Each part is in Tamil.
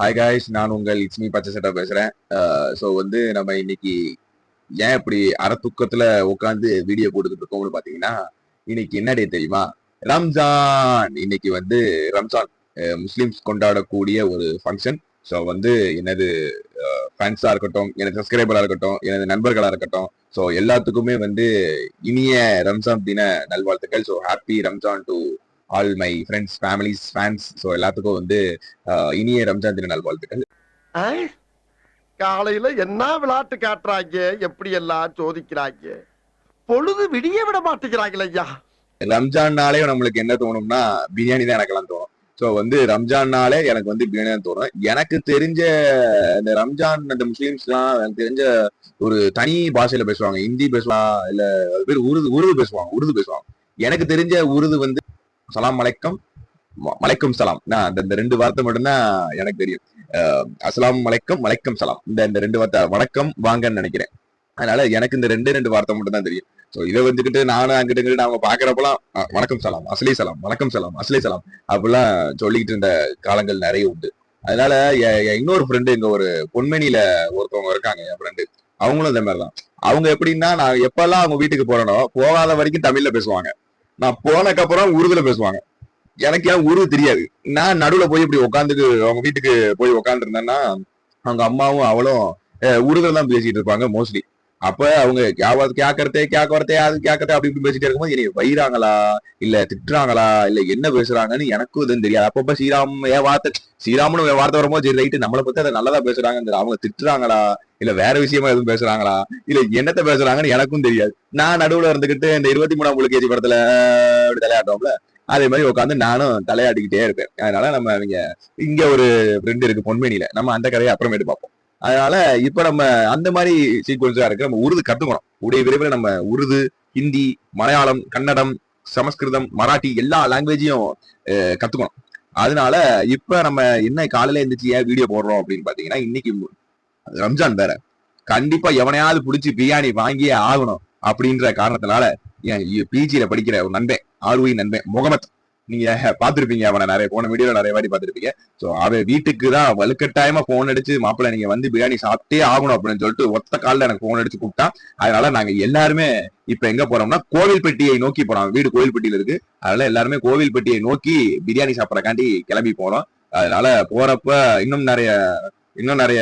ஹாய் காய்ஸ், நான் உங்கள் இட்ஸ்மி பச்சை சட்டை பேசுறேன். ஸோ வந்து நம்ம இன்னைக்கு ஏன் இப்படி அரை தூக்கத்துல உட்காந்து வீடியோ போட்டுக்கிட்டு இருக்கோம்னு பாத்தீங்கன்னா, இன்னைக்கு என்ன டே தெரியுமா? ரம்ஜான். இன்னைக்கு வந்து ரம்ஜான் முஸ்லிம்ஸ் கொண்டாடக்கூடிய ஒரு ஃபங்க்ஷன். ஸோ வந்து எனது ஃபேன்ஸா இருக்கட்டும், எனது சப்ஸ்கிரைபரா இருக்கட்டும், எனது நண்பர்களா இருக்கட்டும், ஸோ எல்லாத்துக்குமே வந்து இனிய ரம்ஜான் தின நல்வாழ்த்துக்கள். So happy Ramzan to all my friends, families, fans. So எல்லாத்துக்கும் வந்து இனிய ரம்ஜான் தின நல்வாழ்த்துக்கள். காலையில என்ன விளையாட்டு காட்டுறாங்க, எப்படி எல்லாம் சோதிக்கிறாங்க, பொழுது விடிய விட மாட்டேங்கிறாங்களே ஐயா. ரம்ஜான்னாலே நம்மளுக்கு என்ன தோணும்னா பிரியாணி தான் எனக்கெல்லாம் தோணும். ஸோ வந்து ரம்ஜான்னாலே எனக்கு வந்து பிரியாணி தான் தோணும். எனக்கு தெரிஞ்ச இந்த ரம்ஜான் அந்த முஸ்லீம்ஸ்லாம் எனக்கு தெரிஞ்ச ஒரு தனி பாஷையில பேசுவாங்க. ஹிந்தி பேசுவாங்க, இல்ல அது பேர் உருது பேசுவாங்க. உருது பேசுவாங்க. எனக்கு தெரிஞ்ச உருது வந்து சலாம் மலைக்கம், மலைக்கும் சலாம். இந்த ரெண்டு வார்த்தை மட்டும்தான் எனக்கு தெரியும். அஸ்லாம் மலைக்கம், மலைக்கம் சலாம். இந்த ரெண்டு வார்த்தை வணக்கம் வாங்கன்னு நினைக்கிறேன். அதனால எனக்கு இந்த ரெண்டு வார்த்தை மட்டும் தான் தெரியும். ஸோ இதை வந்துக்கிட்டு நானும் அங்கிட்டு அவங்க பாக்குறப்பெல்லாம் வணக்கம் சலாம், அஸ்லி சலாம், வணக்கம் சலாம், அஸ்லி சலாம் அப்படிலாம் சொல்லிக்கிட்டு இருந்த காலங்கள் நிறைய உண்டு. அதனால இன்னொரு ஃப்ரெண்டு இங்க ஒரு பொன்மணியில ஒருத்தவங்க இருக்காங்க, என் ஃப்ரெண்டு. அவங்களும் இந்த மாதிரிதான். அவங்க எப்படின்னா, நான் எப்பெல்லாம் அவங்க வீட்டுக்கு போறேனோ போகாத வரைக்கும் தமிழ்ல பேசுவாங்க. நான் போனக்கு அப்புறம் உருதுல பேசுவாங்க. எனக்கு ஏன் உருது தெரியாது. நான் நடுவுல போய் இப்படி உட்காந்துக்கு அவங்க வீட்டுக்கு போய் உட்காந்து இருந்தேன்னா, அவங்க அம்மாவும் அவளும் உருதுல தான் பேசிட்டு இருப்பாங்க மோஸ்ட்லி. அப்ப அவங்க கேக்கறதே அது கேக்கறதே அப்படி இப்படி பேசிட்டே இருக்கும்போது என்னை வைறாங்களா இல்ல திட்டுறாங்களா இல்ல என்ன பேசுறாங்கன்னு எனக்கும் இதுன்னு தெரியாது. அப்பப்ப ஸ்ரீராம்னு வார்த்தை வரும்போது சரி ரைட்டு, நம்மளை பத்தி அதை நல்லதா பேசுறாங்க, அவங்க திட்டுறாங்களா இல்ல வேற விஷயமா எதுவும் பேசுறாங்களா இல்ல என்னத்த பேசுறாங்கன்னு எனக்கும் தெரியாது. நான் நடுவுல இருந்துகிட்டு இந்த 23ஆம் புலிகேசி படத்துல தலையாட்டோம்ல, அதே மாதிரி உட்காந்து நானும் தலையாடிக்கிட்டே இருப்பேன். அதனால நம்ம இங்க ஒரு ஃப்ரெண்ட் இருக்கு பொன்மேனியில, நம்ம அந்த கதையை அப்புறமேட்டு பார்ப்போம். அதனால இப்ப நம்ம அந்த மாதிரி சீக்வன்ஸா இருக்கு. நம்ம உருது கத்துக்கணும். உடைய விரைவில் நம்ம உருது, ஹிந்தி, மலையாளம், கன்னடம், சமஸ்கிருதம், மராட்டி எல்லா லாங்குவேஜையும் கத்துக்கணும். அதனால இப்ப நம்ம என்ன காலையில எழுந்திரிச்சு ஏன் வீடியோ போடுறோம் அப்படின்னு பாத்தீங்கன்னா, இன்னைக்கு ரம்ஜான் வேற. கண்டிப்பா எவனையாவது பிடிச்சி பிரியாணி வாங்கியே ஆகணும் அப்படின்ற காரணத்தினால என் பிஜியில படிக்கிற ஒரு நண்பன், ஆர்வி நண்பன் முகமத், நீங்க பாத்திருப்பீங்க அவனை நிறைய போன வீடியோல நிறைய வாட்டி பாத்திருப்பீங்க. சோ அவன் வீட்டுக்கு தான் வலுக்கட்டாயமா போன் அடிச்சு, மாப்பிள்ள நீங்க வந்து பிரியாணி சாப்பிட்டே ஆகணும் அப்படின்னு சொல்லிட்டு ஒத்த காலில் எனக்கு போன் அடிச்சு கூப்பிட்டான். அதனால நாங்க எல்லாருமே இப்ப எங்க போறோம்னா கோவில்பட்டியை நோக்கி போறோம். வீடு கோவில்பட்டியில இருக்கு. அதனால எல்லாருமே கோவில்பட்டியை நோக்கி பிரியாணி சாப்பிடறக்காண்டி கிளம்பி போனோம். அதனால போறப்ப இன்னும் நிறைய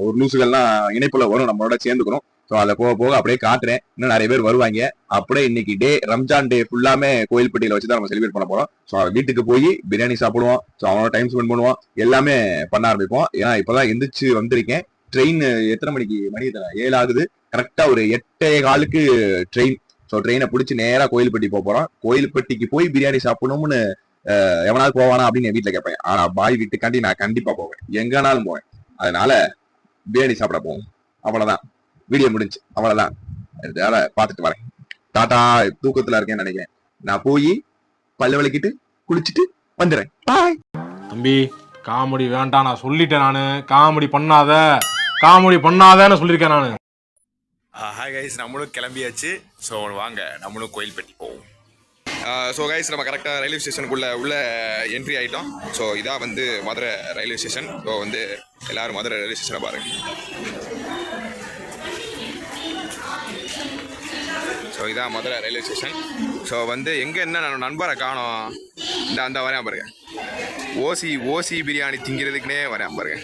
ஒரு லூசுகள்லாம் இணைப்புல வரும், நம்மளோட சேர்ந்துக்கணும். ஸோ அதை போக போக அப்படியே காட்டுறேன். இன்னும் நிறைய பேர் வருவாங்க. அப்படியே இன்னைக்கு ரம்ஜான் டே ஃபுல்லாமே கோயில்பட்டியில வச்சுதான் நம்ம செலிப்ரேட் பண்ண போறோம். ஸோ வீட்டுக்கு போய் பிரியாணி சாப்பிடுவோம். ஸோ அவனோட டைம் ஸ்பெண்ட் பண்ணுவோம். எல்லாமே பண்ண ஆரம்பிப்போம். ஏன்னா இப்பதான் எந்திரிச்சு வந்திருக்கேன். ட்ரெயின் எத்தனை மணிக்கு? மணி 7 ஆகுது. கரெக்டா ஒரு 8:15 ட்ரெயின். ஸோ ட்ரெயினை பிடிச்சி நேரா கோயில்பட்டி போறோம். கோயில்பட்டிக்கு போய் பிரியாணி சாப்பிடணும்னு எவனாவது போவானா அப்படின்னு என் வீட்டுல கேட்பேன். ஆனா பாய் வீட்டுக்காண்டி நான் கண்டிப்பா போவேன், எங்கனாலும் போவேன். அதனால பிரியாணி சாப்பிட போவோம். அவ்வளவுதான், வீடியோ முடிஞ்சு. அவ்வளவுதான். அதனால பாத்துட்டு வரேன். டாடா. தூக்கத்துல இருக்கேன்னு நினைக்கிறேன். நான் போய் பல்ல விளக்கிட்டு குளிச்சுட்டு வந்துடுறேன். பாய். தம்பி காமெடி வேண்டாம், நான் சொல்லிட்டேன். நானு காமெடி பண்ணாதேன்னு சொல்லியிருக்கேன் நானு. ஹாய் கைஸ், நம்மளும் கிளம்பியாச்சு. ஸோ வாங்க நம்மளும் கோயில்பட்டி போவோம். ஸோ கைஸ், நம்ம கரெக்டாக ரயில்வே ஸ்டேஷனுக்குள்ளே உள்ள என்ட்ரி ஆகிட்டோம். ஸோ இதான் வந்து மதுரை ரயில்வே ஸ்டேஷன். ஸோ வந்து எல்லோரும் மதுரை ரயில்வே ஸ்டேஷனை பாருங்கள். ஸோ இதான் மதுரை ரயில்வே ஸ்டேஷன். ஸோ வந்து எங்கே என்ன நண்பரை காணோம், அந்த வரேன் பாருங்க. ஓசி பிரியாணி திங்கிறதுக்குனே வரேன் பாருங்க.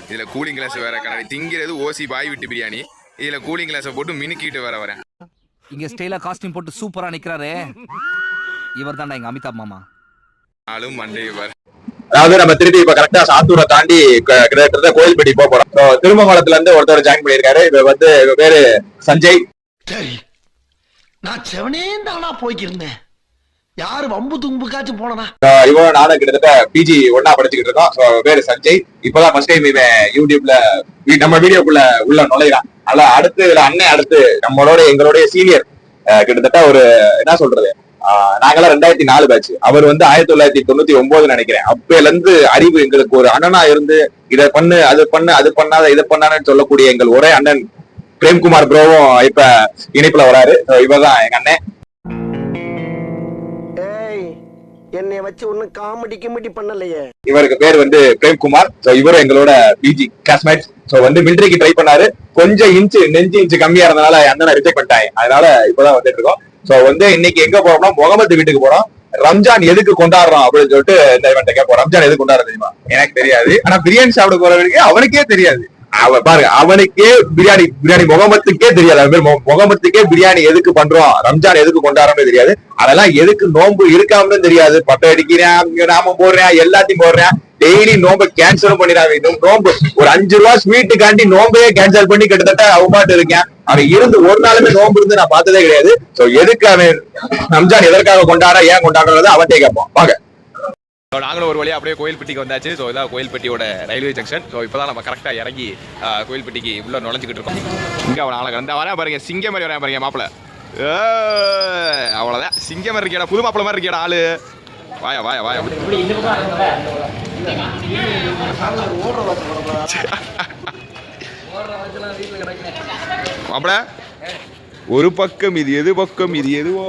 இதில் கூலிங் கிளாஸ் வேறு கண்ணாடி. திங்கிறது ஓசி பாய் விட்டு பிரியாணி, இதில் கூலிங் கிளாஸை போட்டு மினுக்கிட்டு வரேன். இங்க ஸ்டைலா காஸ்டியூம் போட்டு சூப்பரா நிக்கிறாரு இவர் தான்டா எங்க அமிதாப் மாமா. ஆளும் மண்டே பாரு. அதாவது நம்ம திருப்பி இப்ப கரெக்டா சாத்தூரை தாண்டி கிட்டத்தட்ட கோயில்பட்டி போறோம். திருமங்கலத்துல இருந்து ஒருத்தர் ஜாயின் பண்ணியிருக்காரு. இப்ப வந்து பேரு சஞ்சய். சரி, நான் செவனே தானா போய்க்கிருந்தேன். யாரு வம்பு தும்புக்காச்சும் போனா இவன் நானும் கிட்டத்தட்ட பிஜி ஒன்னா படிச்சுக்கிட்டு இருக்கோம். பேரு சஞ்சய். இப்பதான் ஃபர்ஸ்ட் டைம் இவன் யூடியூப்ல நம்ம வீடியோக்குள்ள உள்ள நுழையிறான். அல்ல அடுத்து அண்ணன், அடுத்து எங்களுடைய சீனியர். கிட்டத்தட்ட ஒரு என்ன சொல்றது, நாங்கெல்லாம் 2004 பேட்ச். அவர் வந்து 1999 நினைக்கிறேன். அப்பையில இருந்து அறிவு எங்களுக்கு ஒரு அண்ணனா இருந்து இதை பண்ணு அது பண்ணாத இதை பண்ணான்னு சொல்லக்கூடிய எங்கள் ஒரே அண்ணன் பிரேம்குமார் ப்ரோவும் இப்ப இணைப்புல வராரு. இவர்தான் எங்க அண்ணன். என்னைய வச்சு ஒன்னும் காமெடி கிமெடி பண்ணலையே. இவருக்கு பேர் வந்து பிரேம்குமார். சோ இவரும் எங்களோட பிஜி கிளாஸ்மேட். சோ வந்து மிலிட்டரிக்கு ட்ரை பண்ணாரு. கொஞ்சம் நெஞ்சு இன்ச்சு கம்மியா இருந்தனால அந்த ரிஜெக்ட் பண்ணிட்டாங்க. அதனால இப்பதான் வந்துட்டு இருக்கோம். சோ வந்து இன்னைக்கு எங்க போறோம்னா முகமது வீட்டுக்கு போறோம். ரம்ஜான் எதுக்கு கொண்டாடுறோம் அப்படின்னு சொல்லிட்டு இந்த இவன்ட்ட கேட்போம். ரம்ஜான் எதுக்கு கொண்டாடுறது தெரியுமா? எனக்கு தெரியாது. ஆனா பிரியாணி சாப்பிட போறவனுக்கு அவனுக்கே தெரியாது. பாருங்க, அவனுக்கே பிரியாணி முகமத்துக்கே தெரியாது. முகமத்துக்கே பிரியாணி எதுக்கு பண்றோம், ரம்ஜான் எதுக்கு கொண்டாடுறோம்னு தெரியாது. அதெல்லாம் எதுக்கு நோன்பு இருக்காமனு தெரியாது. பட்டை அடிக்கிறேன், நாம போடுறேன், எல்லாத்தையும் போடுறேன். டெய்லி நோம்பு கேன்சலும் பண்ணிடாங்க. நோம்பு ஒரு 5 ரூபா ஸ்வீட்டுக்காண்டி நோம்பையே கேன்சல் பண்ணி கிட்டத்தட்ட அவமாட்டு இருக்கேன். அவன் இருந்து ஒரு நாளுமே நோம்பு இருந்து நான் பார்த்ததே கிடையாது. சோ எதுக்கு அவன் ரம்ஜான் எதற்காக கொண்டாட, ஏன் கொண்டாடுறத அவன்கிட்ட கேட்போம். வாங்க. நாங்களும் ஒரு வழியா அப்படியே கோயில்பட்டிக்கு வந்தாச்சு. ஸோ இதான் கோயில்பட்டியோட ரயில்வே ஜங்ஷன். ஸோ இப்போதான் நம்ம கரெக்டாக இறங்கி கோயில்பட்டிக்கு உள்ள நுழைஞ்சிக்கிட்டு இருக்கோம். இங்கே அவன் நாளைக்கு வந்தா வரேன் பாருங்க, சிங்கம் மாதிரி வரேன் பாருங்க மாப்பிள்ள. அவ்வளோதான், சிங்கம் மாதிரி இருக்கியடா, புது மாப்பிள்ள மாதிரி இருக்கியடா ஆளு. வாயா வாயா வாயா. மாப்பிள்ள ஒரு பக்கம் இது எது பக்கம் இது எதுவோ.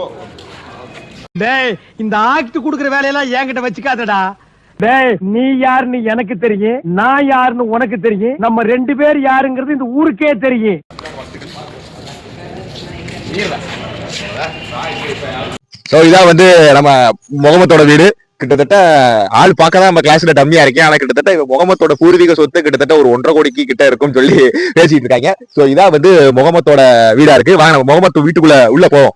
டேய், இந்த ஆக்ட் குடுக்குற வேலையெல்லாம் என்கிட்ட வச்சுக்காதடா. டேய், நீ யாருன்னு எனக்கு தெரியும், நான் யாருன்னு உனக்கு தெரியும். நம்ம 2 பேர் யாருங்கிறது இந்த ஊருக்கே தெரியும். சோ இதான் வந்து நம்ம முகமத்தோட வீடு. கிட்டத்தட்ட ஆள் பார்க்கதான் நம்ம கிளாஸ்ல டம்மியா இருக்கேன். ஆனா கிட்டத்தட்ட முகமத்தோட பூர்வீக சொத்து கிட்டத்தட்ட ஒரு 1.5 கோடிக்கு கிட்ட இருக்கும்னு சொல்லி பேசிட்டு இருக்காங்க. சோ இதான் வந்து முகமத்தோட வீடா இருக்கு. வாங்க நம்ம முகமத்து வீட்டுக்குள்ள உள்ள போவோம்.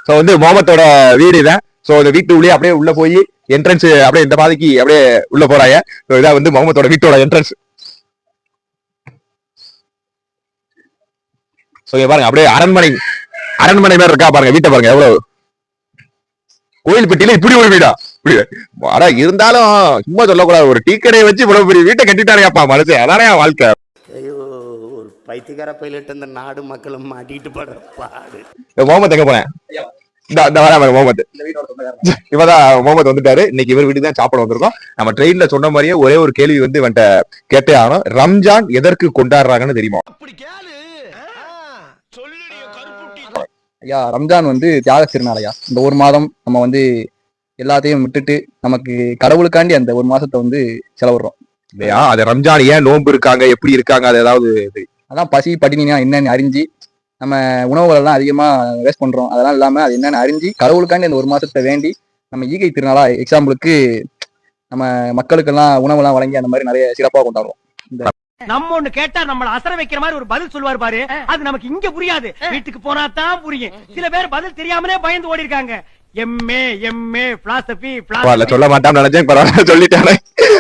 சோ வந்து முகமத்தோட வீடு இதான். சோ இந்த வீட்டு உள்ளே அப்படியே உள்ள போய் என்ட்ரன்ஸ் அப்படியே இந்த பாதைக்கு அப்படியே உள்ள போறாங்க. சோ இதான் வந்து முகமத்தோட வீட்டோட என்ட்ரன்ஸ். சோ இங்க பாருங்க, அப்படியே அரண்மனை மாதிரி இருக்கா பாருங்க. வீட்டை பாருங்க எவ்வளவு. கோயில்பட்டியில இப்படி ஒரு வீடா? ஆனா இருந்தாலும் சும்மா சொல்லக்கூடாது, ஒரு டீ கடையை வச்சு இவ்வளவு பெரிய வீட்டை கட்டிட்டாருப்பா மனுஷன். அதானே வாழ்க்கை. ஐயோ, ஒரு பைத்தியக்கார பையிலிட்டு இந்த நாடு மக்களும் மாட்டிட்டு படுற பாடு. முகமது எங்க போனேன்? முகமது இவதான் முகமது வந்துட்டாரு. இன்னைக்கு இவர் வீட்டுக்கு தான் சாப்பிட வந்திருக்கோம். நம்ம ட்ரெயின்ல சொன்ன மாதிரியே ஒரே ஒரு கேள்வி வந்து இவன்ட்ட கேட்டே ஆகணும். ரம்ஜான் எதற்கு கொண்டாடுறாங்கன்னு தெரியுமா? ஐயா, ரம்ஜான் வந்து தியாக திருநாளையா. இந்த ஒரு மாதம் நம்ம வந்து எல்லாத்தையும் விட்டுட்டு நமக்கு கடவுளுக்காண்டி அந்த ஒரு மாசத்தை வந்து செலவிடுறோம் இல்லையா? அது ரம்ஜான் ஏன் நோன்பு இருக்காங்க, எப்படி இருக்காங்க, அது ஏதாவது அதான் பசி பட்டினியா என்னன்னு அறிஞ்சு நம்ம உணவுகள் எல்லாம் அதிகமா வேஸ்ட் பண்றோம். அதெல்லாம் இல்லாம அது என்னன்னு அறிஞ்சு கடவுளுக்காண்டி அந்த ஒரு மாசத்தை வேண்டி நம்ம ஈகை திருநாளா எக்ஸாம்பிளுக்கு நம்ம மக்களுக்கெல்லாம் உணவெல்லாம் வழங்கி அந்த மாதிரி நிறைய சிறப்பாக கொண்டாடுறோம். நம்ம ஒண்ணு கேட்டா நம்மள அசர வைக்கிற மாதிரி ஒரு பதில் சொல்லுவார் பாரு, அது நமக்கு இங்க புரியாது, வீட்டுக்கு போனா தான் புரியும். சில பேர் பதில் தெரியாமலே பயந்து ஓடி இருக்காங்க. எம்ஏ பிலாசபி சொல்ல மாட்டான்னு நினைச்சேன். பரவாயில்ல, சொல்லிட்டானே.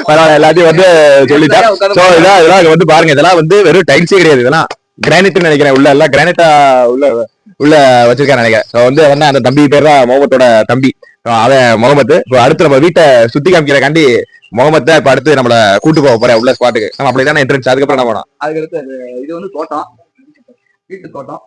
பரவாயில்ல, எல்லாத்தையும் வந்து சொல்லிட்டேன். சோ இதெல்லாம் வந்து பாருங்க, இதெல்லாம் வந்து வெறும் டைல்ஸே கிடையாது. இதெல்லாம் கிரானைட்னு நினைக்கிறேன். உள்ள எல்லாம் கிரானைட்டா உள்ள வச்சிருக்கேன் நினைக்கிறேன். சோ வந்து அந்த தம்பி பேர் தான் முகமத்தோட தம்பி. அவன் முகமது. அடுத்து நம்ம வீட்டை சுத்தி காமிக்கிறக்காண்டி முகமத்தை இப்ப அடுத்து நம்மள கூட்டு போக போறேன் உள்ள ஸ்பாட்டுக்கு. நம்ம அப்படிதானே என்ட்ரன்ஸ். அதுக்கப்புறம் என்ன போனோம்? அதுக்கடுத்து இது வந்து தோட்டம், வீட்டு தோட்டம்.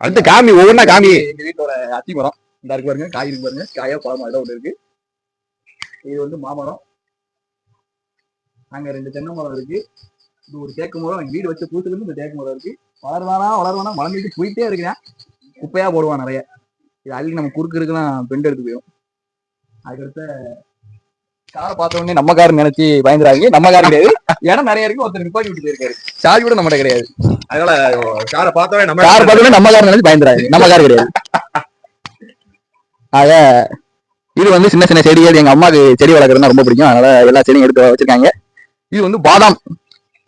அடுத்து காமி, ஒவ்வொன்னா காமி. எங்க வீட்டோட அத்தி மரம் இந்த இருக்கு பாருங்க, காய் இருக்கு பாருங்க, காயா பழமா ஏதோ ஒன்று இருக்கு. இது வந்து மாமரம். அங்க 2 தென்னை மரம் இருக்கு. இது ஒரு தேக்கு மரம். எங்க வீடு வச்ச பூத்துல இருந்து இந்த தேக்கு மரம் இருக்கு. வளர்வானா வளர்ந்துட்டு போயிட்டே இருக்கிறேன். குப்பையா போடுவான் நிறைய. இது அள்ளி நம்ம குறுக்கு இருக்குலாம் பெண்டு எடுத்து போயிடும். அதுக்கடுத்த காரை பார்த்த உடனே நம்ம கார் நினைச்சு பயந்துறாங்க. நம்ம கார் கிடையாது, இடம் நிறைய இருக்கு. ஒருத்தர் நிப்பாட்டி விட்டு போயிருக்காரு. சார்ஜ் கூட நம்மகிட்ட கிடையாது. அதனால காரை பார்த்தோன்னே நம்ம கார் நினைச்சு பயந்துறாங்க. நம்ம கார் கிடையாது. ஆக இது வந்து சின்ன சின்ன செடிகள். எங்க அம்மாக்கு செடி வளர்க்குறதுனா ரொம்ப பிடிக்கும். அதனால எல்லா செடியும் எடுத்து வச்சிருக்காங்க. இது வந்து பாதாம்.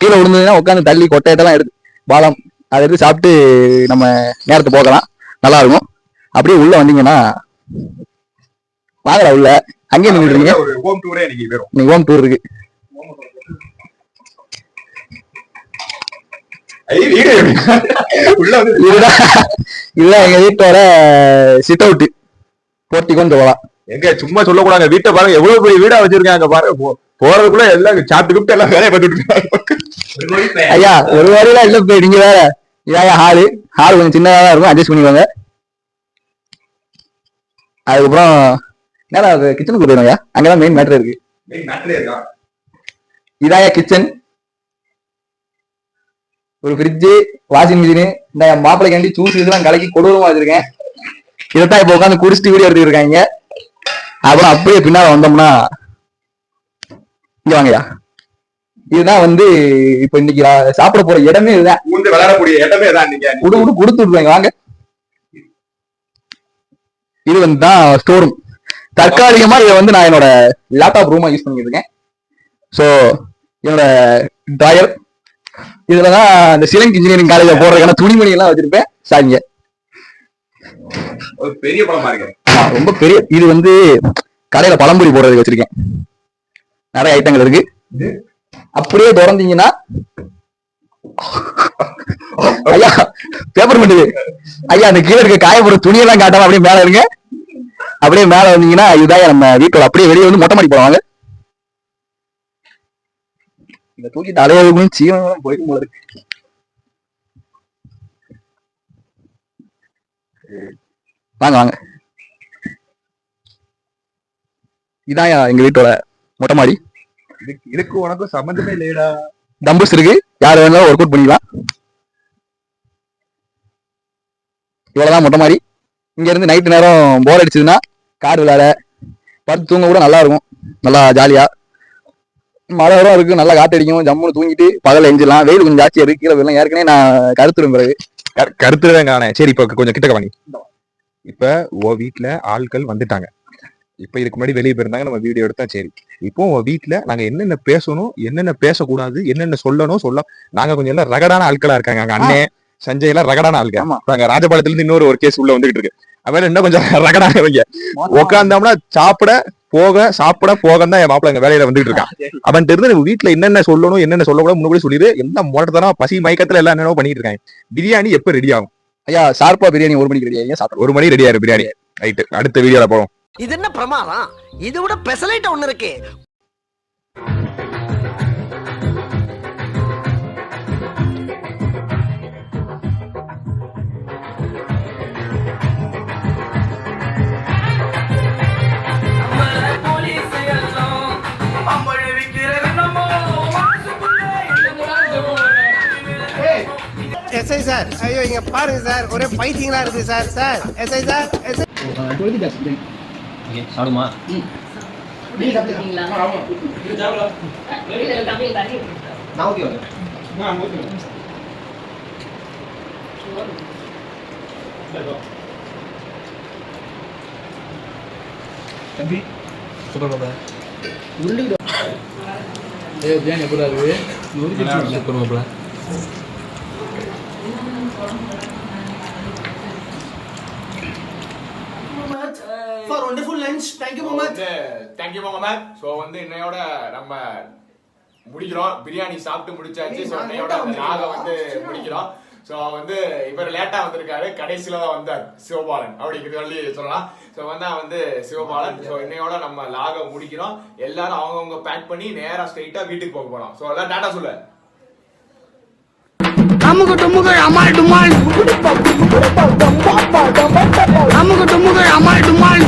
கீழே விழுந்ததுன்னா உட்காந்து தள்ளி கொட்டையெல்லாம் எடுத்து பாதாம் அதை எடுத்து சாப்பிட்டு நம்ம நேரத்தை போகலாம். நல்லா இருக்கும். அப்படியே உள்ள வந்தீங்கன்னா வாங்கலாம். உள்ள அங்கேயே நின்றுருக்கீங்க. நீங்க ஹோம் டூர் இருக்கு. இதுதான் எங்க வீட்டோட சிட் அவுட். போர்ட்டிகோன்னு சொல்லலாம். எங்க சும்மா சொல்லக்கூடாது. வீட்டை பாருங்க, எவ்வளவு பெரிய வீடா வச்சிருக்காங்க பாருங்க. போறதுக்குள்ள எல்லாம் சாப்பிட்டு எல்லாம் வேலையை பார்த்துட்டு. ஐயா, ஒரு வரையில இல்ல. போய் நீங்க வேற. இதாயா ஹாலு கொஞ்சம் சின்னதா தான் இருக்கும், அட்ஜஸ்ட் பண்ணிக்கோங்க. அதுக்கப்புறம் நேரம் கிச்சனுக்கு போயிடும். அங்கதான் மெயின் மேட்டர் இருக்கு. இதாயா கிச்சன். ஒரு ஃப்ரிட்ஜு, வாஷிங் மிஷினு, இந்த என் மாப்பிள்ளைக்காண்டி ஜூஸ் இதெல்லாம் கலக்கி கொடூரமா வச்சிருக்கேன். இதைத்தான் இப்ப உட்காந்து குடிச்சிட்டு வீடியோ எடுத்துட்டு இருக்காங்க. அப்புறம் அப்படியே பின்னால வந்தோம்னா இங்க வாங்கயா, இதுதான் வந்து இப்ப இன்னைக்கு சாப்பிட போற இடமே இதுதான். விளையாடக்கூடிய இடமே தான். நீங்க கொடுத்து விடுவாங்க வாங்க. இது வந்து தான் ஸ்டோர் ரூம். தற்காலிகமா இதை வந்து நான் என்னோட லேப்டாப் ரூமா யூஸ் பண்ணிட்டு இருக்கேன். ஸோ என்னோட ட்ராயர் இதுலதான் இந்த சிலங்க் இன்ஜினியரிங் காலேஜ்ல போடுறதுக்கான துணிமணி எல்லாம் வச்சிருப்பேன். சாரிங்க, ஒரு பெரிய பழமா இருக்கு. ரொம்ப பெரிய. இது வந்து கடையில பழம்பொரி போடுறதுக்கு வச்சிருக்கேன். நிறைய ஐட்டங்கள் இருக்கு. அப்படியே திறந்தீங்கன்னா ஐயா பேப்பர் பண்ணுது. ஐயா அந்த கீழே இருக்க காய போற துணியெல்லாம் காட்டாம அப்படியே மேல இருங்க. அப்படியே மேல வந்தீங்கன்னா இதுதான் நம்ம வீட்டோட. அப்படியே வெளியே வந்து மொட்டை மாடி போவாங்க. இந்த தூக்கிட்டு அலையாதுக்கும் சீவனம் போய்க்கும் போல இருக்கு. வாங்க வாங்க, இதான் எங்க வீட்டோட மொட்டை மாடி. இதுக்கு உனக்கும் சம்பந்தமே இல்லையடா. டம்புஸ் இருக்கு, யார் வேணாலும் ஒர்க் அவுட் பண்ணிக்கலாம். இவ்வளவுதான் மொட்டை மாடி. இங்க இருந்து நைட்டு நேரம் போர் அடிச்சதுன்னா கார் விளையாட, படுத்து தூங்க கூட நல்லா இருக்கும். நல்லா ஜாலியா மழை வரும் இருக்கு, நல்லா காத்தடிக்கும். ஜம்முன்னு தூங்கிட்டு பகல எஞ்சிடலாம். வெயில் கொஞ்சம் ஜாஸ்தியா இருக்கு. கீழே போயிடலாம். ஏற்கனவே நான் கருத்துரும் பிறகு கருத்துதான் காணேன். சரி, இப்ப கொஞ்சம் கிட்டக்க வாங்கி. இப்ப உன் வீட்டுல ஆட்கள் வந்துட்டாங்க. இப்ப இதுக்கு முன்னாடி வெளியே போயிருந்தாங்க, நம்ம வீடியோ எடுத்தா. சரி, இப்போ உன் வீட்டுல நாங்க என்னென்ன பேசணும், என்னென்ன பேசக்கூடாது, என்னென்ன சொல்லணும் சொல்ல நாங்க கொஞ்சம் எல்லாம் ரகடான ஆட்களா இருக்காங்க. அங்க அண்ணன் சஞ்சய் எல்லாம் ரகடான ஆட்கள். நாங்க ராஜபாளையத்துல இருந்து இன்னொரு கேஸ் உள்ள வந்துகிட்டு இருக்கு. அவன் இன்னும் கொஞ்சம் ரகடானவங்க. உட்காந்தோம்னா சாப்பிட போக தான் என் மாப்பிள்ள எங்க வேலையில வந்துட்டு இருக்கான். அவன்கிட்ட இருந்து வீட்டுல என்னென்ன சொல்லணும் என்னென்ன சொல்லக்கூடாது முன்னாடி சொல்லிடு. எந்த மோட்டத்தான பசி மயக்கத்துல எல்லாம் என்னென்ன பண்ணிட்டு இருக்காங்க. பிரியாணி எப்ப ரெடி ஆகும்? ஐயா ஷார்ப்பா பிரியாணி 1 மணிக்கு ரெடி ஆகும். சாப்பிடும் 1 மணி ரெடி ஆயிரு பிரியாணி. ரைட்டு, அடுத்த வீடியோல போறோம். இது என்ன பிரமாதம்? இது விட பெசலைட் ஒண்ணு இருக்கு. எஸ்ஐ சார், ஐயோ இங்க பாருங்க சார், ஒரே பைத்தியங்களா இருக்கு sir. Sir SI sir, SI சாப்பிடுமா? for wonderful lunch. Thank you Mohammed. Thank you Mohammed. So வந்து இன்னையோட நம்ம முடிக்கிறோம். பிரியாணி சாப்பிட்டு முடிச்சாச்சு. ஸோ இன்னையோட அந்த நாக வந்து முடிக்கிறோம். ஸோ வந்து இவர் லேட்டா வந்திருக்காரு, கடைசியில தான் வந்தார் சிவபாலன் அப்படிங்கிறது சொல்லி சொல்லலாம். ஸோ வந்து சிவபாலன். ஸோ இன்னையோட நம்ம லாக முடிக்கிறோம். எல்லாரும் அவங்கவுங்க பேக் பண்ணி நேரா ஸ்ட்ரெயிட்டா வீட்டுக்கு போக போறோம். ஸோ எல்லாம் டாடா சொல்லு. அமுகு டுமுகு அமால் டுமால், அமுகு டுமுகு அமால் டுமால்.